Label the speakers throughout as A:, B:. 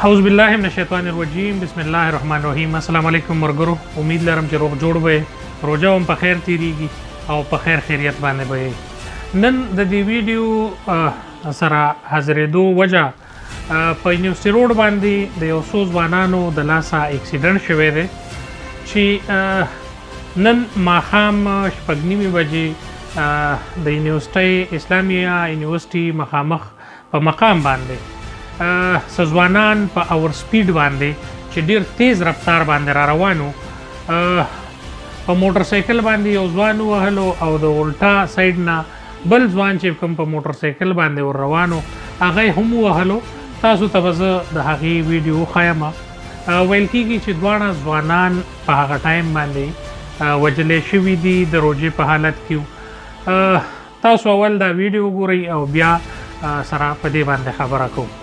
A: اعوذ بالله من الشیطان الرجیم بسم الله الرحمن الرحیم. السلام علیکم مرګرو، امید لرم چې روغ جوړ به روزه هم په خیر تیریږي او په خیر خیریت باندې به. نن د دې ویډیو سره حاضرېدو وجه په یونیورسټي روډ باندې د یو څو ځوانانو د لاسه اکسیډنټ شوی دی چې نن ماښام شپږ نیمې بجې د یونیورسټۍ اسلامیه یونیورسټي مخامخ په مقام باندې ځوانان په اور سپیډ باندې چې ډیر تیز رفتار باندې را روانو په موټر سایکل باندې یو ځوان وهلو او د الټا سایډ نه بل ځوان چې کوم په موټر سایکل باندې ور روانو هغه هم وهلو. تاسو ته به زه د هغې ویډیو ښیم. ویل کېږي چې دواړه ځوانان په هغه ټایم باندې وجلې شوي دي د روژې په حالت کې. تاسو اول دا ویډیو وګورئ او بیا سره په دې باندې خبره کوو.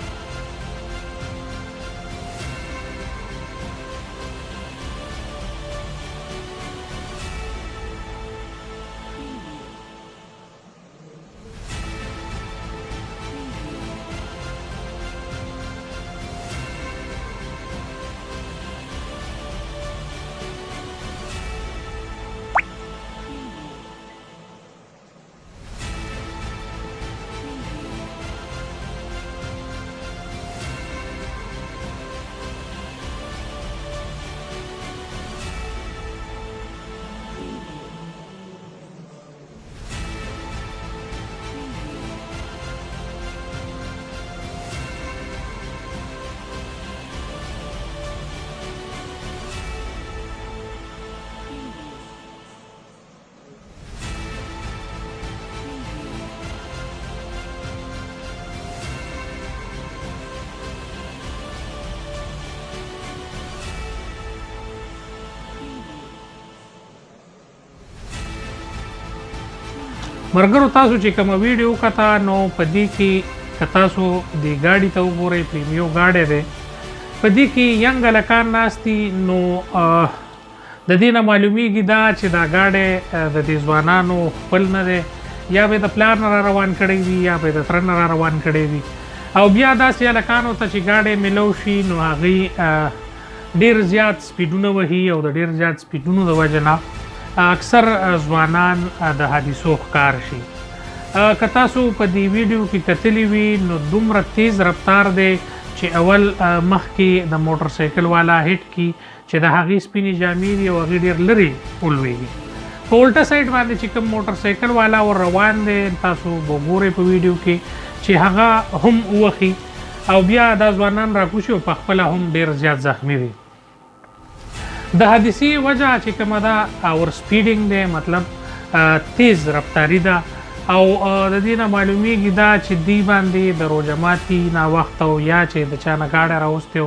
A: مرګرو، تاسو چې کومه ویډیو کته نو په دې کې که تاسو د ګاډي ته وګورئ، پریمیو ګاډی دی، په دې کې ینګ هلکان ناست دي. نو د دې نه معلومیږي دا چې دا ګاډی د دې ځوانانو خپل نه دی، یا به د پلار نه را روان کړی وي یا به د تره نه را روان کړی وي. او بیا داسې هلکانو ته چې ګاډی میلو شي نو هغوی ډېر زیات سپیډونه وهي او د ډېر زیات سپیډونو د وجې نه اکثر ځوانان د حادثو ښکار شي. که تاسو په دې ویډیو کې کتلی وي نو دومره تیز رفتار دی چې اول مخکې د موټر سایکل والا هیټ کی چې د هغې سپینې جامې دي او هغې ډېر لرې ولویږي. په الټه سایډ باندې چې کوم موټر سایکل والا ور روان دی، تاسو به ګورئ په ویډیو کې چې هغه هم وخي او بیا دا ځوانان راکوشي او په خپله هم ډېر زیات زخمي وي. د حادثې وجه چې کومه ده اور سپیډینګ دی، مطلب تیز رفتاري ده. او د دې نه معلومیږي دا چې دوی باندې د روژه ماتي ناوخته او یا چې د چا نه ګاډی راوستی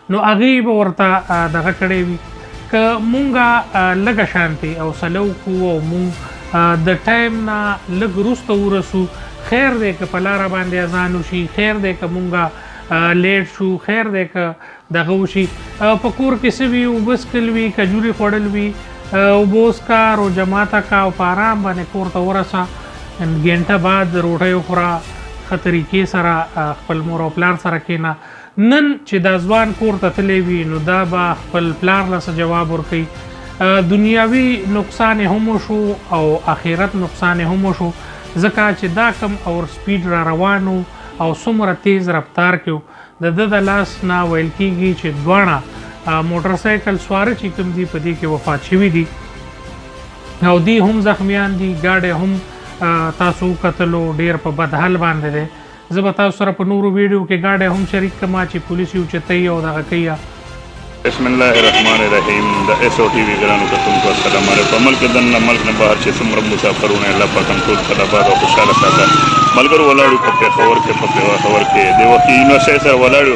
A: نو هغې به ورته دغه کړی وي. که مونږ لږه شانتې حوصله وکړو او مونږ د ټایم نه لږ وروسته ورسو، خیر دی که په لاره باندې اذان وشي، خیر دی که مونږ لیټ شو، خیر دی که دغه وشي. په کور کې څه وي، اوبه څښل وي، کجورې خوړل وي، اوبه وڅښه، روژه ماته که او په ارام باندې کور ته ورسه، ګنټه بعد روټۍ وخوره، ښه طریقې سره خپل مور او پلار سره کښېنه. نن چې دا ځوان کور ته تللی وي نو دا به خپل پلار له څه جواب ورکوي. دنیاوي نقصان یې هم وشو او آخرت نقصان یې هم وشو، ځکه چې دا کم اور سپیډ را روانو او څومره تیز رفتار کې د ده د لاس نه ویل کېږي چې دواړه موټر سایکل سواره چې کوم دي په دې کې وفات شوي دي او دوی هم زخمیان دي. ګاډی هم تاسو وکتلو ډېر په بد حال باندې دی. زه به تاسو سره په نورو ویډیو کې ګاډی هم شریک کړم چې پولیس یې اوچتوي او دغه کوي.
B: بسم الله الرحمن الرحیم. د ایس او ټي وي ګرانو کتونکو السلام علیکم. ملک دننه ملک نه بهر چې څومره مسافرونه الله پاک هم ټول سره آباد او خوشحاله ساته. ملګرو ولاړو په پېښور کې، په پېښور کې د وکیل یونیورسټۍ سره ولاړو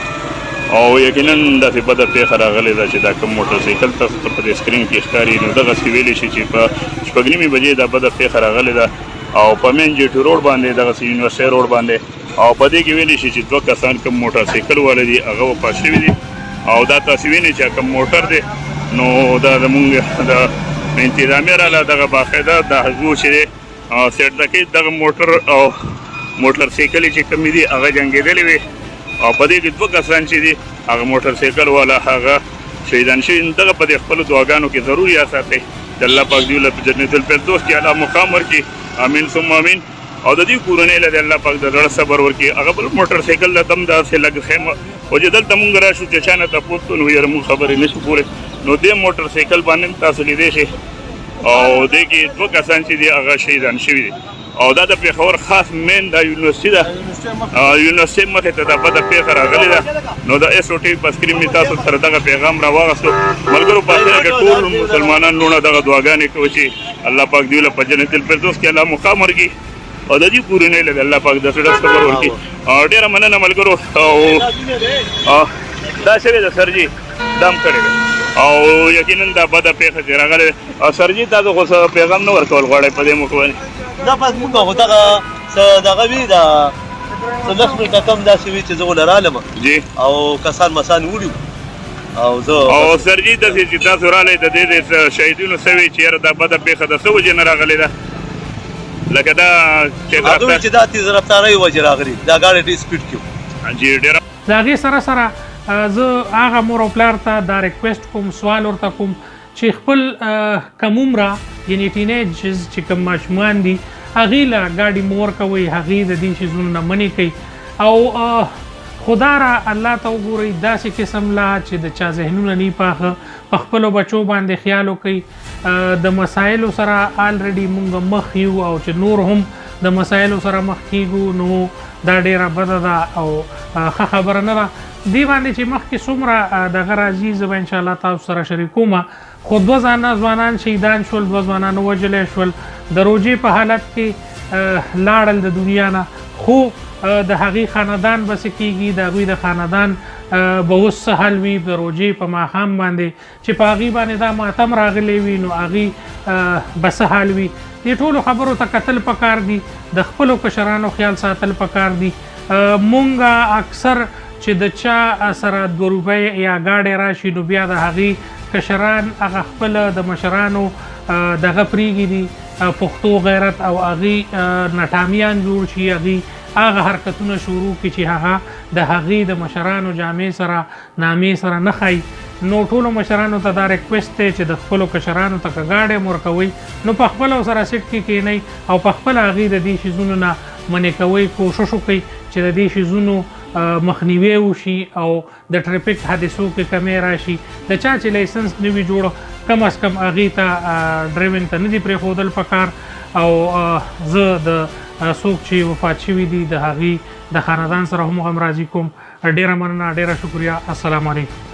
B: او یقینا داسې بده پېښه راغلې ده چې دا کوم موټر سایکل تاسو ته په دې سکرین کې ښکاري نو دغسې ویلی شي چې په شپږ نیمې بجې دا بده پېښه راغلې ده او په مین جي ټي روډ باندې دغسې یونیورسټۍ روډ باندې او په دې کې ویلی شي چې دوه کسان کوم موټر سایکل والا دي هغه وفات شوي دي. او دا تاسو وینئ چې کوم موټر دی نو دا زمونږ د انتظامیه راله دغه باقاعده د هغو چې دی سیټ دکې دغه موټر او موټر سایکل چې کومې دي هغه جنګېدلې وې او په دې کې دوه کسان چې دي هغه موټر سایکل والا هغه شهیدان شوي دغه په دې خپلو دعاګانو کې ضرور یاد ساتئ چې الله پاک دوی له جنت الفردوس کې اعلی مقام ورکړي امین ثم امین او د دې کورنۍ له الله پاک د زړه صبر ورکړي هغه بل موټر سایکل له تم داسې لږ خیمه او چې دلته مونږ راشو چې چا نه تپوس کړو نو یاره مونږ خبرې نشو کولی نو دې موټر سایکل باندې تاسو لیدی شئ او دې کې دوه کسان چې دي هغه شهیدان شوي دي او دا د پېښور خاص مین دا یونیورسټي ده یونیورسټي مخې ته دا بده پېښه راغلې ده نو د ایس او ټي په سکرین مې تاسو سره دغه پیغام راواغستو ملګرو په اخره کې ټول مسلمانان لونه دغه دعاګانې کوي چې الله پاک دوی له په جنت الفردوس کې الله مقام ورکړي او د دې کورنۍ له الله پاک د زړه صبر ورکړي او ډېره مننه ملګرو او دا شوی ده سرجي دام کړی دی او یقینا دا بده پېښه چې راغلې او سرجي تاسو خو څه پیغام نه ورکول غواړئ په دې موقع باندې
C: دا پس موږ خو دغه وي دا څه لس منټه کم داسې وي چې زه ولرالم
B: جی
C: او کسان مسان وړي او زه
B: او سرجي داسې چې تاسو رالی د دې شهیدینو سوي چې یاره دا بده پېښه د څه وجې نه راغلې ده لکه دا
C: هغه وایي چې دا تیز رفتارۍ وجې راغلي دا ګاډی ډېر سپیډ کې
B: جی ډېره
A: د هغې سره زه هغه مور او پلار ته دا ریکویسټ کوم سوال ورته کوم چې خپل کم عمره یعنې ټینیجز چې کوم ماشومان دي هغې له ګاډي مه ورکوئ هغې د دې شیزونو نه منې کوي او خدا را الله ته وګورئ داسې قسم لا چې د چا ذهنونه نه پاخه په خپلو بچو باندې خیال وکړئ د مسایلو سره آلریډي مونږ مخ یو او چې نور هم د مسایلو سره مخ کیږو نو دا ډیره بده ده او ښه خبره نه ده دې باندې چې مخکې څومره دغه راځي زه به انشاءالله تاسو سره شریکوم خو دوه ځوانان شهیدان شول دوه ځوانان ووژلی شول د روژې په حالت کې لاړل د دنیا نه خو د هغې خاندان به څه کېږي د هغوی د خاندان به اوس څه حل وي د روژې په ماښام باندې چې په هغې باندې دا ماتم راغلی وي نو هغې به څه حال وي دې ټولو خبرو ته کتل پکار دي د خپلو کشرانو خیال ساتل پکار دي مونږ اکثر چې د چا سره 2 روپۍ یا ګاډی راشي نو بیا د هغې کشران هغه خپله د مشرانو دغه پرېږدي پښتو غیرت او هغې نټامیان جوړ شي هغې هغه حرکتونه شروع کړي چې هغه د هغې د مشرانو جامې سره نامې سره نه ښایي نو ټولو مشرانو ته دا ریکویسټ دی چې د خپلو کشرانو ته که ګاډی هم ورکوئ نو په خپله سره سیټ کې کښېنئ او په خپله هغې د دې شیزونو نه منې کوئ کوشش وکړئ چې د دې شیزونو مخنیوی وشي او د ټریفیک حادثو کې کمی راشي د چا چې لایسنس نه وي جوړ کم از کم هغې ته ډرایوینګ ته نه دي پرېښودل پکار او زه د څوک چې وفات شوي دي د هغې د خاندان سره هم غمرازي کوم ډېره مننه ډېره شکریه السلام علیکم